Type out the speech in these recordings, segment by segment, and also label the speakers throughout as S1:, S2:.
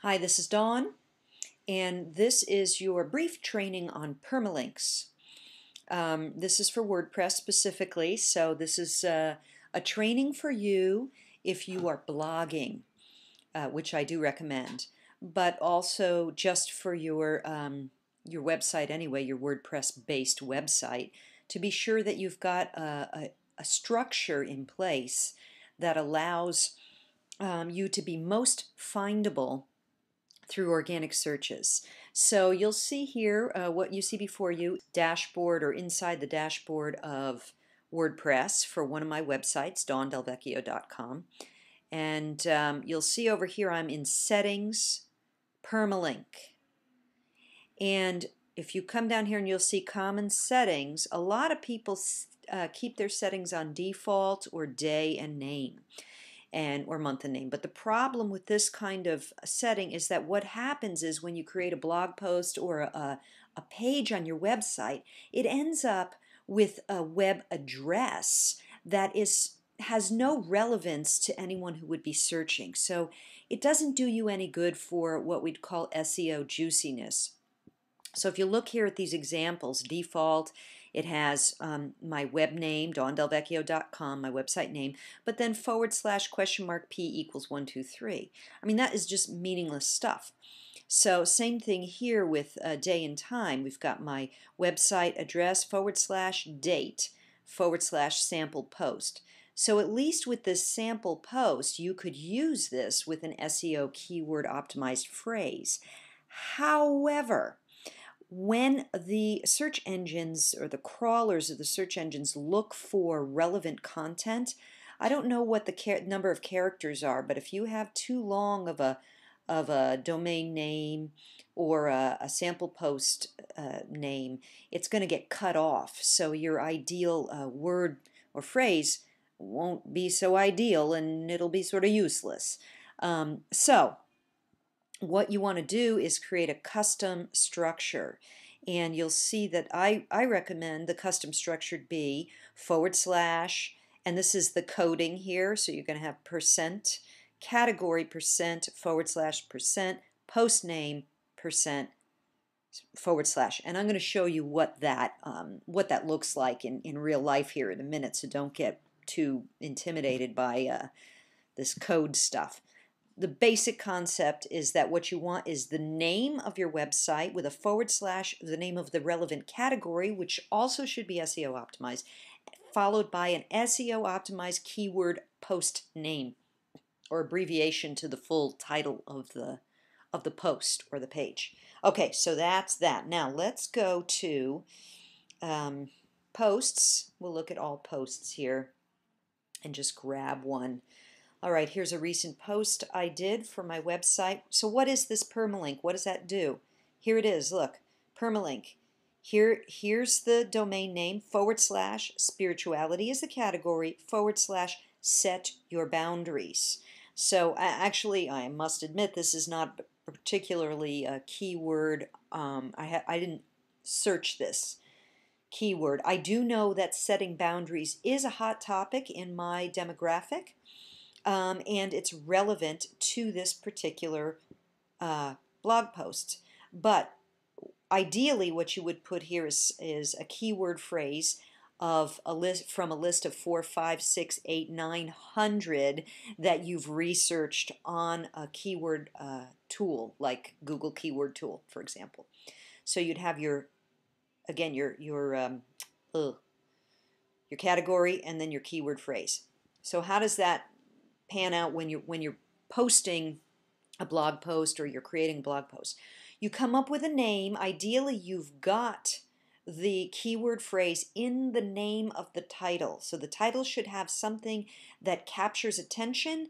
S1: Hi, this is Dawn, and this is your brief training on permalinks. This is for WordPress specifically, so this is a training for you if you are blogging, which I do recommend, but also just for your website anyway, your WordPress-based website, to be sure that you've got a structure in place that allows you to be most findable through organic searches. So you'll see here what you see before you, dashboard or inside the dashboard of WordPress for one of my websites, dawndelvecchio.com. And you'll see over here I'm in Settings, Permalink. And if you come down here and you'll see Common Settings, a lot of people keep their settings on default or day and name or month and name. But the problem with this kind of setting is that what happens is when you create a blog post or a page on your website, it ends up with a web address that has no relevance to anyone who would be searching. So it doesn't do you any good for what we'd call SEO juiciness. So if you look here at these examples, default, it has my web name, dawndelvecchio.com, my website name, but then / P = 123. I mean, that is just meaningless stuff. So same thing here with day and time. We've got my website address / date / sample post. So at least with this sample post, you could use this with an SEO keyword optimized phrase. However, when the search engines or the crawlers of the search engines look for relevant content, I don't know what the number of characters are, but if you have too long of a domain name or a sample post name, it's going to get cut off. So your ideal word or phrase won't be so ideal, and it'll be sort of useless. So what you want to do is create a custom structure, and you'll see that I recommend the custom structure be / and this is the coding here, so you're going to have percent, category percent / percent, post name percent / and I'm going to show you what that looks like in real life here in a minute, so don't get too intimidated by this code stuff. The basic concept is that what you want is the name of your website with a / the name of the relevant category, which also should be SEO optimized, followed by an SEO optimized keyword post name or abbreviation to the full title of the post or the page. Okay, so that's that. Now let's go to posts. We'll look at all posts here and just grab one. All right, here's a recent post I did for my website. So what is this permalink? What does that do? Here it is, look, permalink. Here's the domain name / spirituality is the category / set your boundaries. So actually, I must admit, this is not particularly a keyword. I didn't search this keyword. I do know that setting boundaries is a hot topic in my demographic. And it's relevant to this particular blog post. But ideally, what you would put here is a keyword phrase of a list from a list of 4, 5, 6, 8, 900 that you've researched on a keyword tool like Google Keyword Tool, for example. So you'd have your category and then your keyword phrase. So how does that pan out when you're posting a blog post or you're creating a blog post? You come up with a name. Ideally, you've got the keyword phrase in the name of the title. So the title should have something that captures attention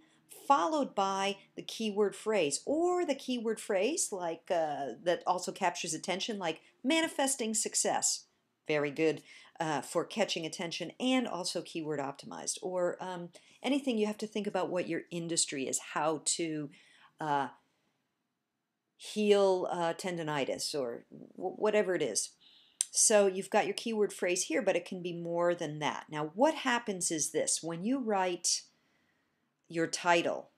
S1: followed by the keyword phrase, or the keyword phrase like that also captures attention, like manifesting success. Very good for catching attention and also keyword optimized. Or anything, you have to think about what your industry is, how to heal tendonitis or whatever it is. So you've got your keyword phrase here, but it can be more than that. Now what happens is this: when you write your title,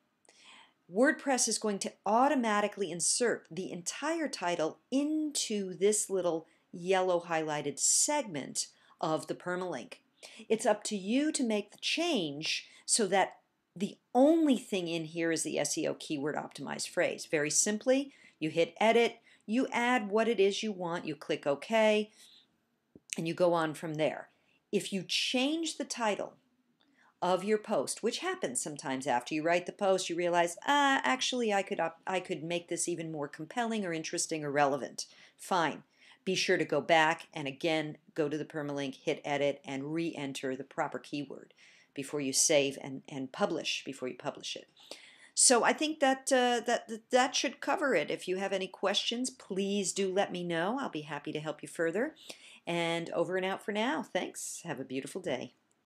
S1: WordPress is going to automatically insert the entire title into this little yellow highlighted segment of the permalink. It's up to you to make the change so that the only thing in here is the SEO keyword optimized phrase. Very simply, you hit edit, you add what it is you want, you click OK, and you go on from there. If you change the title of your post, which happens sometimes after you write the post, you realize, actually I could make this even more compelling or interesting or relevant. Fine. Be sure to go back and again go to the permalink, hit edit, and re-enter the proper keyword before you save and publish, before you publish it. So I think that that should cover it. If you have any questions, please do let me know. I'll be happy to help you further. And over and out for now. Thanks. Have a beautiful day.